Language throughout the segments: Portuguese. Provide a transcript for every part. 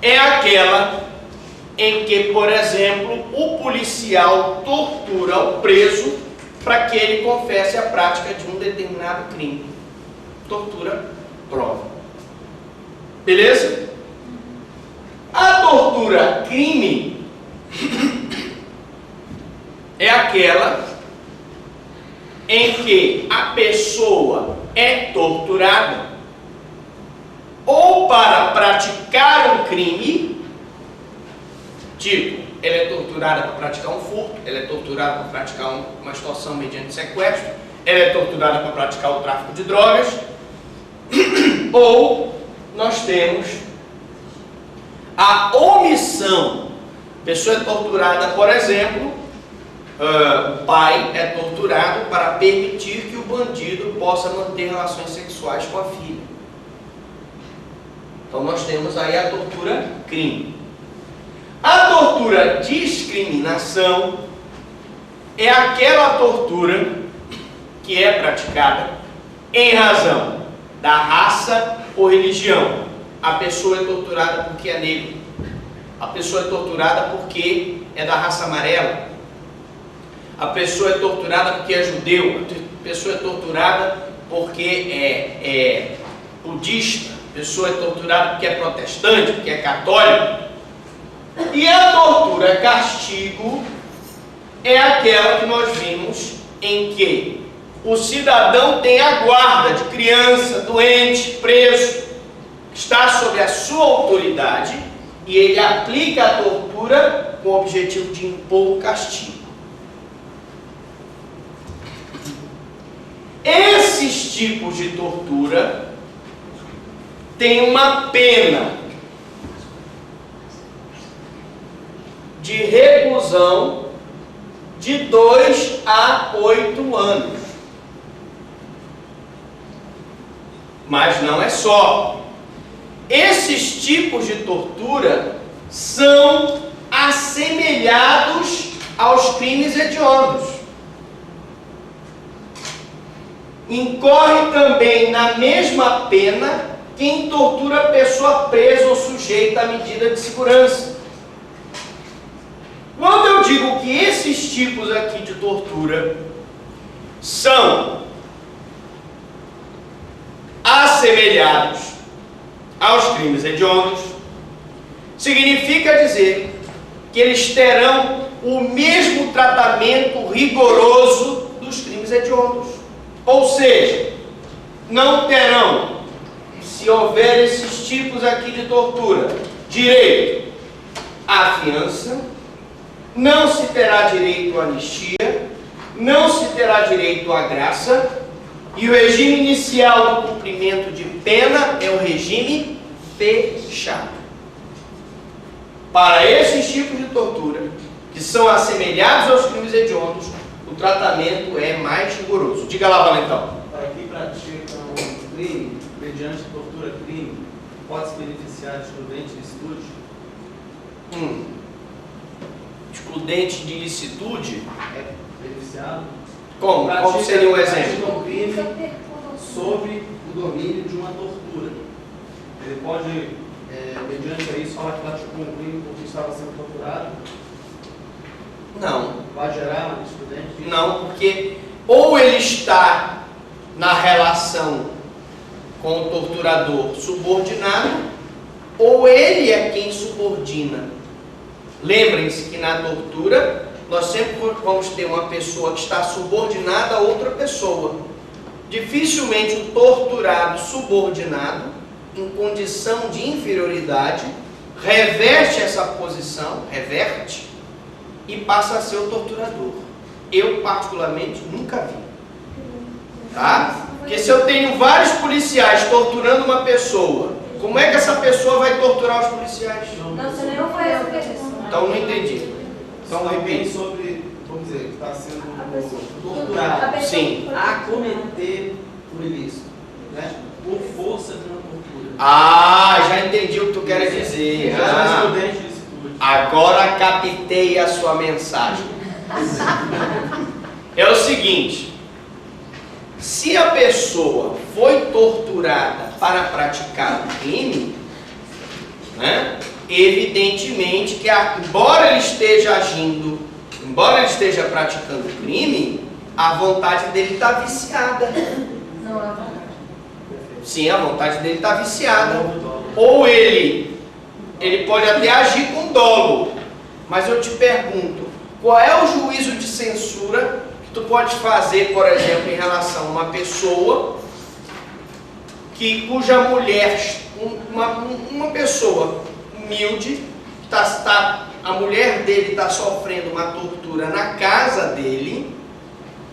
é aquela em que, por exemplo, o policial tortura o preso para que ele confesse a prática de um determinado crime. Tortura prova. Beleza? A tortura crime é aquela em que a pessoa é torturada ou para praticar um crime, tipo, ela é torturada para praticar um furto, ela é torturada para praticar uma extorsão mediante sequestro, ela é torturada para praticar o tráfico de drogas, ou nós temos a omissão. A pessoa é torturada, por exemplo, o pai é torturado para permitir que o bandido possa manter relações sexuais com a filha. Então nós temos aí a tortura crime. A tortura discriminação é aquela tortura que é praticada em razão da raça ou religião. A pessoa é torturada porque é negro. A pessoa é torturada porque é da raça amarela. A pessoa é torturada porque é judeu. A pessoa é torturada porque é budista. A pessoa é torturada porque é protestante, porque é católico. E a tortura castigo é aquela que nós vimos em que o cidadão tem a guarda de criança, doente, preso, está sob a sua autoridade e ele aplica a tortura com o objetivo de impor o castigo. Esses tipos de tortura têm uma pena de reclusão de 2 a 8 anos. Mas não é só. Esses tipos de tortura são assemelhados aos crimes hediondos. Incorre também na mesma pena quem tortura pessoa presa ou sujeita à medida de segurança. Quando eu digo que esses tipos aqui de tortura são assemelhados aos crimes hediondos, significa dizer que eles terão o mesmo tratamento rigoroso dos crimes hediondos. Ou seja, não terão, se houver esses tipos aqui de tortura, direito à fiança, não se terá direito à anistia, não se terá direito à graça, e o regime inicial do cumprimento de pena é o regime fechado. Para esses tipos de tortura, que são assemelhados aos crimes hediondos, o tratamento é mais rigoroso. Diga lá, Valentão. Para quem pratica um crime, mediante tortura crime, pode se beneficiar de excludente de licitude? Excludente de licitude? É beneficiado? Como? Qual seria um exemplo? Pratica um crime sob o domínio de uma tortura. Ele pode, mediante isso, falar que praticou um crime porque estava sendo torturado? Não. Vai gerar um excludente? Não, porque ou ele está na relação com o torturador subordinado, ou ele é quem subordina. Lembrem-se que na tortura nós sempre vamos ter uma pessoa que está subordinada a outra pessoa. Dificilmente o torturado subordinado, em condição de inferioridade, reverte essa posição, reverte, e passa a ser o torturador. Eu, particularmente, nunca vi. Tá? Porque se eu tenho vários policiais torturando uma pessoa, como é que essa pessoa vai torturar os policiais? Não, você não foi essa pessoa. Então não entendi. Então alguém repito. sobre, vamos dizer, que está sendo torturado, Sim. a cometer o ilícito, né? Por força de uma tortura. Ah, já entendi o que tu queres dizer. Já é excludente de licitude. Agora captei a sua mensagem. É o seguinte: se a pessoa foi torturada para praticar o crime, né, evidentemente que, embora ele esteja agindo, embora ele esteja praticando crime, a vontade dele está viciada. Não é a vontade. Sim, a vontade dele está viciada. Ou ele pode até agir com dolo. Mas eu te pergunto, qual é o juízo de censura que tu pode fazer, por exemplo, em relação a uma pessoa cuja mulher, uma pessoa humilde, a mulher dele está sofrendo uma tortura na casa dele,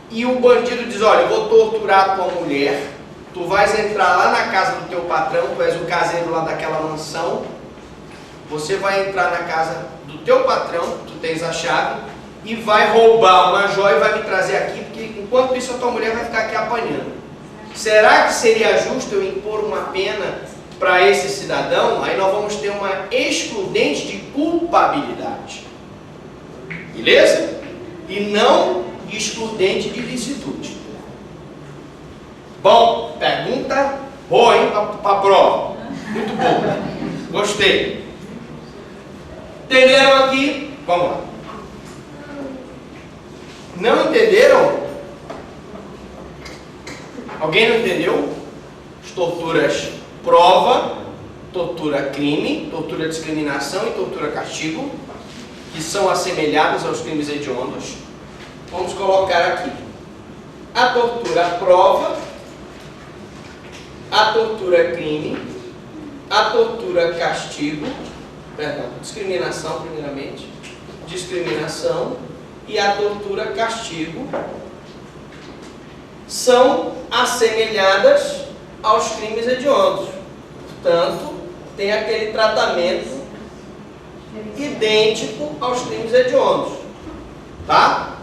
e o bandido diz, olha, eu vou torturar a tua mulher, tu vais entrar lá na casa do teu patrão, tu és o caseiro lá daquela mansão, você vai entrar na casa do teu patrão, tu tens a chave, e vai roubar uma joia e vai me trazer aqui, porque enquanto isso a tua mulher vai ficar aqui apanhando. Será que seria justo eu impor uma pena para esse cidadão? Aí nós vamos ter uma excludente de culpabilidade. Beleza? E não excludente de licitude. Bom, pergunta boa, hein, para a prova. Muito boa. Gostei. Entenderam aqui? Vamos lá. Não entenderam? Alguém não entendeu? As torturas prova, tortura crime, tortura discriminação e tortura castigo, que são assemelhadas aos crimes hediondos. Vamos colocar aqui a tortura prova, a tortura crime, a tortura castigo, perdão, discriminação primeiramente, discriminação e a tortura castigo são assemelhadas aos crimes hediondos. Portanto, tem aquele tratamento idêntico aos crimes hediondos. Tá?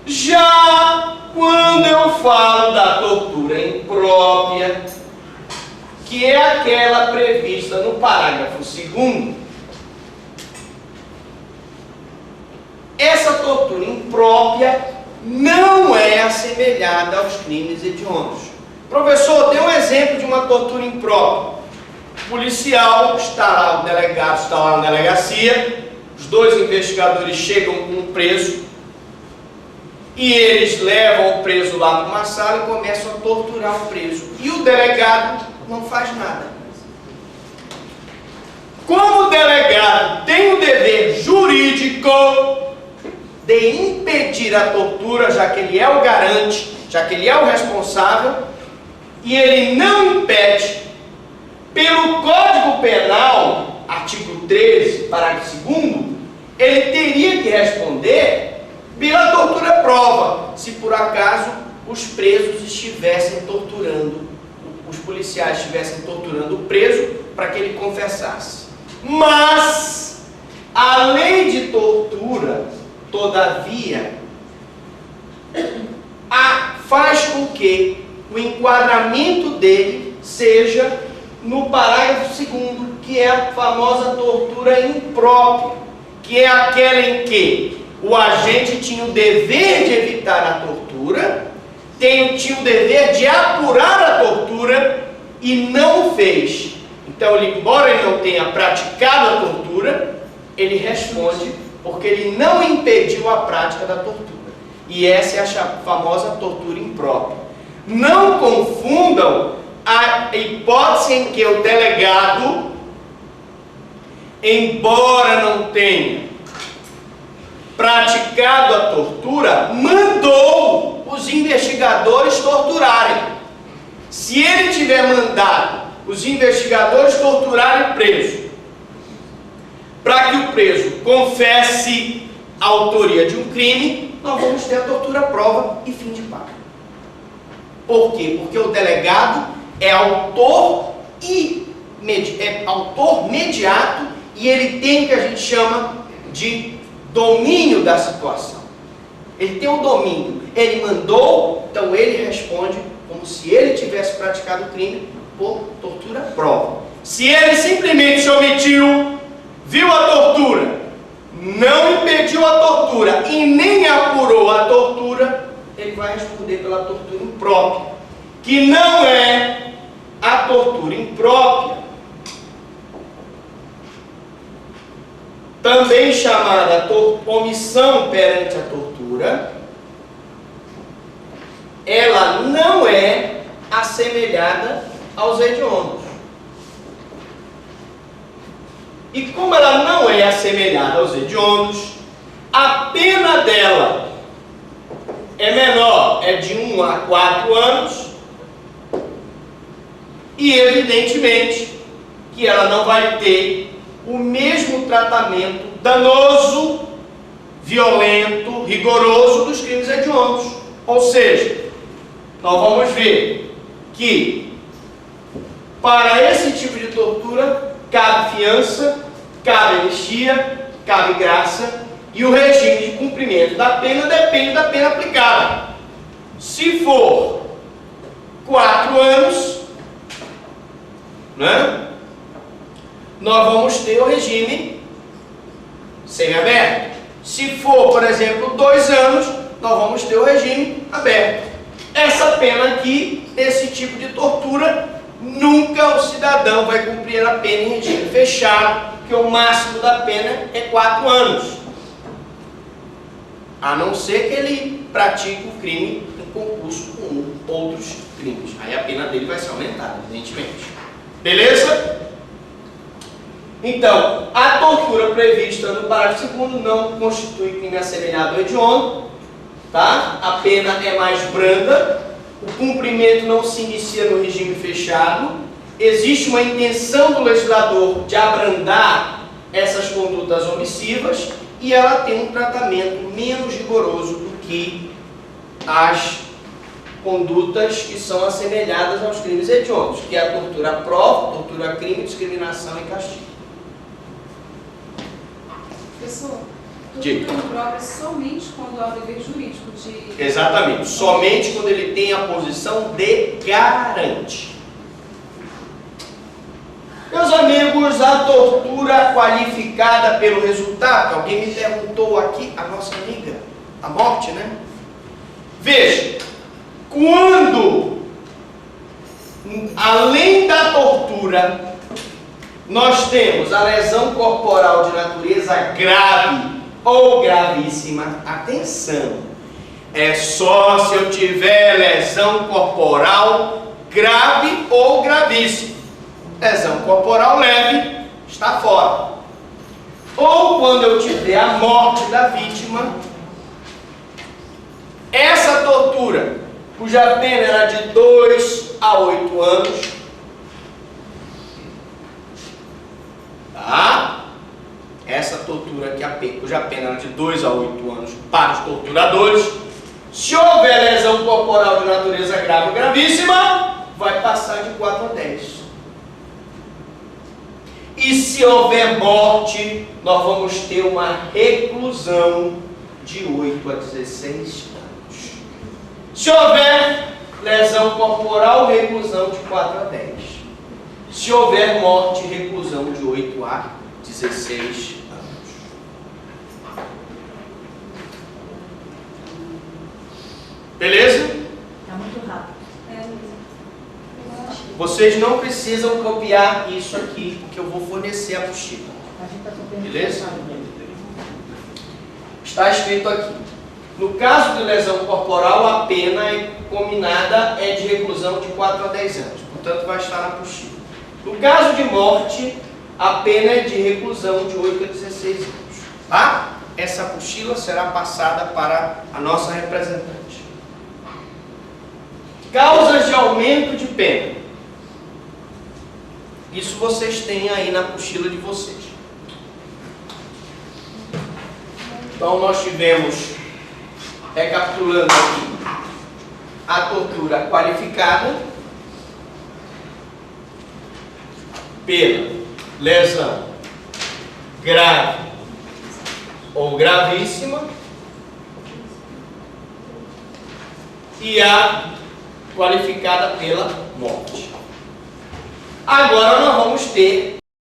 Já quando eu falo da tortura imprópria, que é aquela prevista no parágrafo 2º, essa tortura imprópria não é assemelhada aos crimes hediondos. Professor, dê um exemplo de uma tortura imprópria. O policial está lá, o delegado está lá na delegacia, os dois investigadores chegam com um preso e eles levam o preso lá para uma sala e começam a torturar o preso. E o delegado não faz nada. Como o delegado tem o dever jurídico de impedir a tortura, já que ele é o garante, já que ele é o responsável, e ele não impede, pelo Código Penal, artigo 13, parágrafo 2º, ele teria que responder pela tortura prova, se por acaso os presos estivessem torturando, os policiais estivessem torturando o preso para que ele confessasse. Mas a lei de tortura, todavia, faz com que o enquadramento dele seja no parágrafo 2º, que é a famosa tortura imprópria, que é aquela em que o agente tinha o dever de evitar a tortura, tinha o dever de apurar a tortura e não o fez. Então, embora ele não tenha praticado a tortura, ele responde porque ele não impediu a prática da tortura. E essa é a famosa tortura imprópria. Não confundam a hipótese em que o delegado, embora não tenha praticado a tortura, mandou os investigadores torturarem. Se ele tiver mandado os investigadores torturarem o preso, para que o preso confesse a autoria de um crime, nós vamos ter a tortura prova e fim de papo. Por quê? Porque o delegado é autor imediato e ele tem o que a gente chama de domínio da situação. Ele tem o domínio. Ele mandou, então ele responde como se ele tivesse praticado o crime por tortura prova. Se ele simplesmente se omitiu, viu a tortura, não impediu a tortura e nem apurou a tortura, ele vai responder pela tortura imprópria, que não é a tortura imprópria também chamada omissão perante a tortura, ela não é assemelhada aos hediondos. E como ela não é assemelhada aos hediondos, a pena dela é menor, é de 1 a 4 anos, e evidentemente que ela não vai ter o mesmo tratamento danoso, violento, rigoroso dos crimes hediondos. Ou seja, nós vamos ver que para esse tipo de tortura cabe fiança, cabe anistia, cabe graça, e o regime de cumprimento da pena depende da pena aplicada. Se for 4 anos, né, nós vamos ter o regime semiaberto. Se for, por exemplo, 2 anos, nós vamos ter o regime aberto. Essa pena aqui, esse tipo de tortura, nunca o cidadão vai cumprir a pena em regime fechado, porque o máximo da pena é 4 anos. A não ser que ele pratique o crime em concurso com outros crimes. Aí a pena dele vai ser aumentada, evidentemente. Beleza? Então, a tortura prevista no parágrafo 2º não constitui crime assemelhado ao hediondo, tá? A pena é mais branda, o cumprimento não se inicia no regime fechado, existe uma intenção do legislador de abrandar essas condutas omissivas e ela tem um tratamento menos rigoroso do que as condutas que são assemelhadas aos crimes hediondos, que é a tortura à prova, tortura a crime, discriminação e castigo. Professor, Diga. tortura em prova é somente quando há o dever jurídico de... Exatamente, somente quando ele tem a posição de garante. Meus amigos, a tortura qualificada pelo resultado, alguém me perguntou aqui, a nossa amiga, a morte, né? Veja, quando, além da tortura, nós temos a lesão corporal de natureza grave ou gravíssima, atenção, é só se eu tiver lesão corporal grave ou gravíssima. Lesão corporal leve está fora. Ou quando eu tiver a morte da vítima, essa tortura, cuja pena era de 2 a 8 anos, tá? Essa tortura cuja pena era de 2 a 8 anos para os torturadores, se houver lesão corporal de natureza grave ou gravíssima, vai passar de 4 a 10. E se houver morte, nós vamos ter uma reclusão de 8 a 16 anos. Se houver lesão corporal, reclusão de 4 a 10. Se houver morte, reclusão de 8 a 16 anos. Beleza? Está muito rápido. Vocês não precisam copiar isso aqui, porque eu vou fornecer a apostila. A gente está sofrendo. Beleza? Está escrito aqui. No caso de lesão corporal, a pena combinada é de reclusão de 4 a 10 anos. Portanto, vai estar na apostila. No caso de morte, a pena é de reclusão de 8 a 16 anos. Tá? Essa apostila será passada para a nossa representante. Causas de aumento de pena. Isso vocês têm aí na apostila de vocês. Então nós tivemos, recapitulando aqui, a tortura qualificada pela lesão grave ou gravíssima e a qualificada pela morte. Agora nós vamos ter